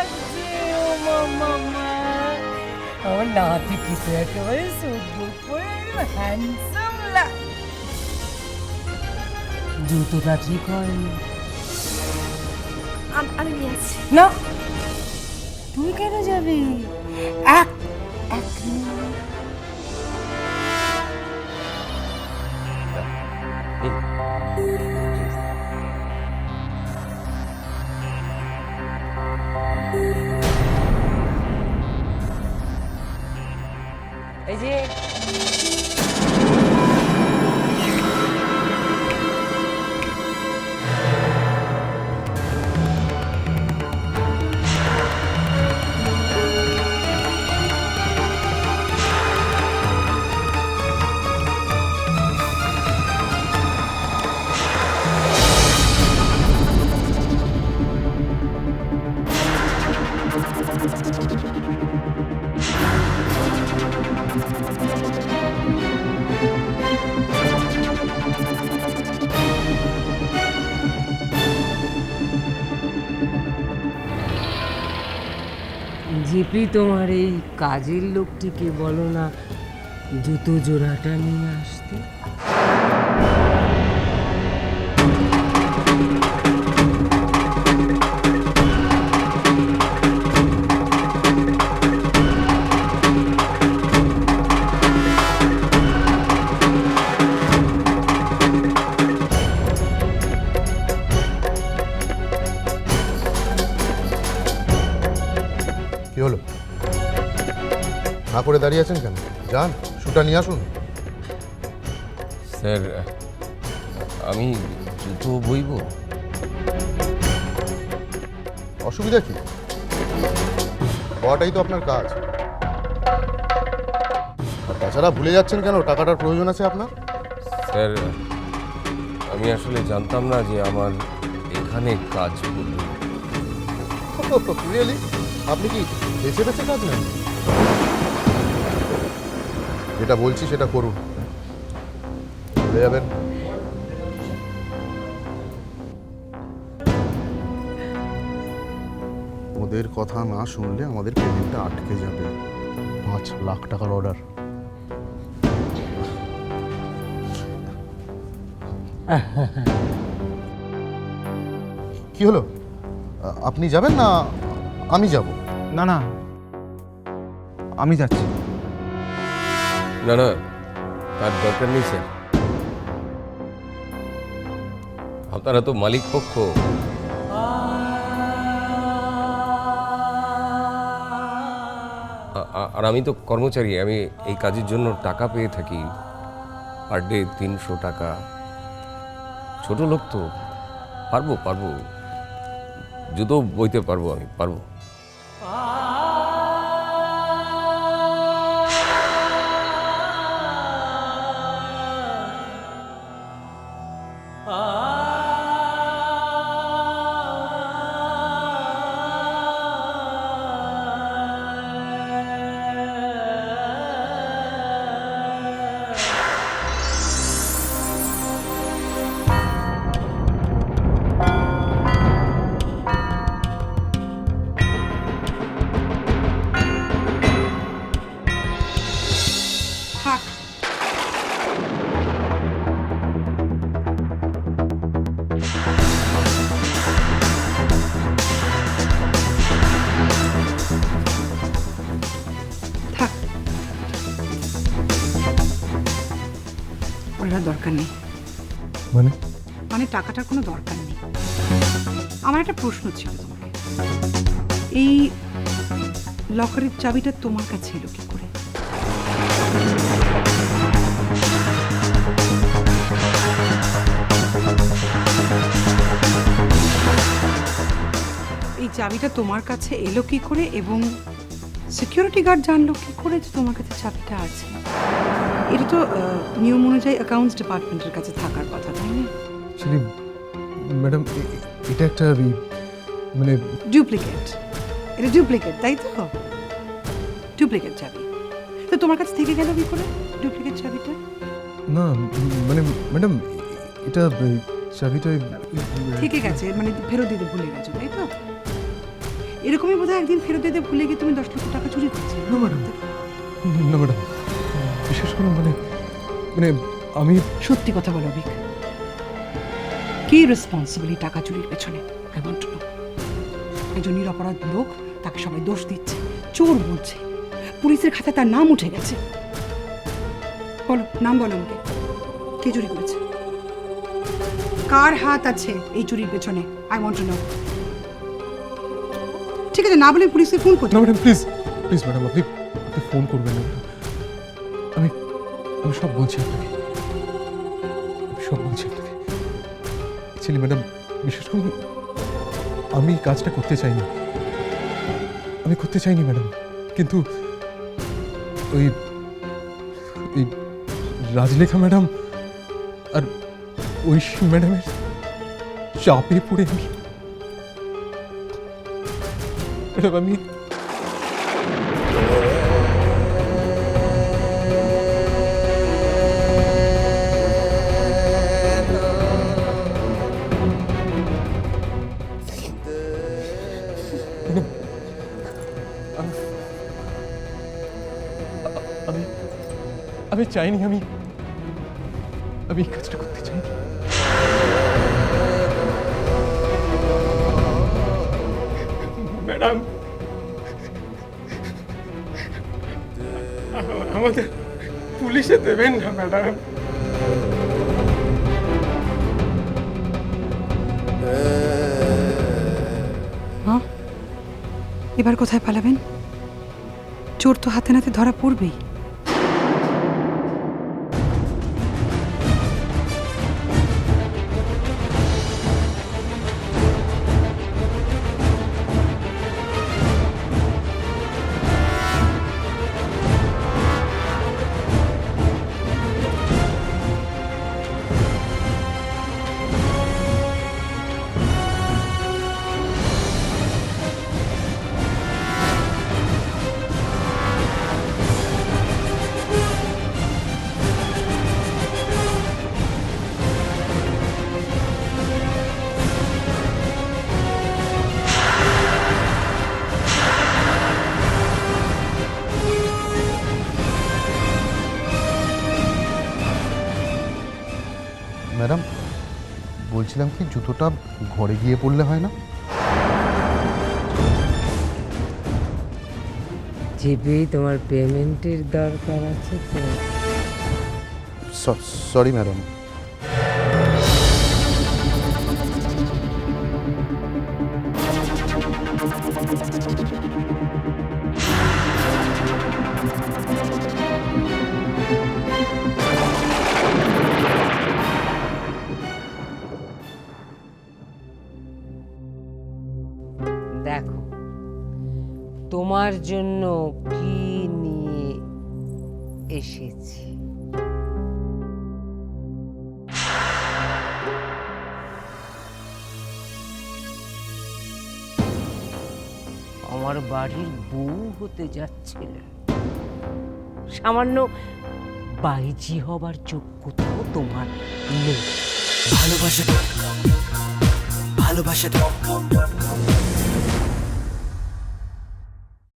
লাগছে ও মামা। আমার নাতি কিছু একেবারে সুন্দর করে হ্যান্ডসাম লাগছে। জুতোটা ঠিক হয়নি। আমি নিয়ে আসছি। না, তুই কেন যাবি? এক এক মিনিট। এই যে জিপি, তোমার এই কাজের লোকটিকে বলো না জুতো জোড়াটা নিয়ে আসতে। কি হলো, না করে দাঁড়িয়ে আছেন কেন? যান, শুটা নিয়ে আসুন। স্যার, আমি জুতো বইব। অসুবিধা কি? হওয়াটাই তো আপনার কাজ। আর তাছাড়া ভুলে যাচ্ছেন কেন? টাকাটার প্রয়োজন আছে আপনার। স্যার, আমি আসলে জানতাম না যে আমার এখানে কাজ করবে। রিয়েলি? আপনি কি বেছে বেছে কাজ নেন? যেটা বলছি সেটা করুন, ভুলে যাবেন। ওদের কথা না শুনলে আমাদের পেমেন্টটা আটকে যাবে। 5 লাখ টাকার অর্ডার। কি হলো, আপনি যাবেন না আমি যাব? না না, আমি যাচ্ছি। না না, তার দরকার নেই স্যার। আপনারা তো মালিক পক্ষ। আর আমি তো কর্মচারী। আমি এই কাজের জন্য টাকা পেয়ে থাকি, পার ডে 300 টাকা। ছোট লোক তো, পারবো পারবো, জুতো বইতে পারবো, আমি পারবো। থাক, থাক, ওটার দরকার নেই। মানে? মানে টাকাটার কোনো দরকার নেই। আমার একটা প্রশ্ন ছিল তোমাকে, এই লকারের চাবিটা তোমার কাছে এলো কি করে? এই চাবিটা তোমার কাছে এলো কি করে এবং সিকিউরিটি গার্ড জানলো কি করে যে তোমার কাছে চাবিটা আছে? এটা তো নিয়ম অনুযায়ী অ্যাকাউন্টস ডিপার্টমেন্টের কাছে থাকার কথা, তাই না? অ্যাকচুয়ালি ম্যাডাম, এটা একটা মানে ডুপ্লিকেট। এটা ডুপ্লিকেট, তাই তো? ডুপ্লিকেট চাবি তো তোমার কাছে থেকে গেল কি করে ডুপ্লিকেট চাবিটা? না মানে ম্যাডাম, এটা চাবিটা থেকে গেছে মানে ফেরত দিতে ভুলে গেছো, তাই তো? এরকমই বোধহয় একদিন ফেরত দিতে ভুলে গিয়ে তুমি 10 লক্ষ টাকা চুরি করেছিলে। না ম্যাডাম, না ম্যাডাম, বিশেষ করে মানে মানে আমি সত্যি কথা বলো অভিক, কে রেসপন্সিবল এই টাকা চুরির পেছনে? I want to know. একজন নিরপরাধ লোক, তাকে সবাই দোষ দিচ্ছে, চোর বলছে, পুলিশের খাতায় তার নাম উঠে গেছে। বলো, নাম বলো আমাকে, কে চুরি করেছে? কার হাত আছে এই চুরির পেছনে? I want to know. ঠিক আছে, না বলে পুলিশকে ফোন করতে। না ম্যাডাম, প্লিজ প্লিজ ম্যাডাম, আপনি আপনি ফোন করবেন না ম্যাডাম। আমি আমি সব বলছি আপনাকে, আমি সব বলছি আপনাকে। অ্যাকচুয়ালি ম্যাডাম, বিশেষ করে আমি এই কাজটা করতে চাইনি, আমি করতে চাইনি ম্যাডাম, কিন্তু ওই ওই রাজলেখা ম্যাডাম আর ঐশী ম্যাডামের চাপে পড়ে আমি ম্যাডাম আমি আমি আমি চাইনি, আমি এই কাজটা করতে চাইনি। ম্যাডাম, আমাদের পুলিশে দেবেন না ম্যাডাম। হ্যাঁ, এবার কোথায় পালাবেন? চোর তো হাতে নাতে ধরা পড়বেই। ম্যাডাম, বলছিলাম কি জুতোটা ঘরে গিয়ে পরলে হয় না? জিপি, তোমার পেমেন্টের দরকার আছে তো? Sorry madam. দেখো, তোমার জন্য কি নিয়ে এসেছি। আমার বাড়ির বউ হতে যাচ্ছিল, সামান্য বাইজি হবার যোগ্যতাও তোমার নেই। ভালোবাসা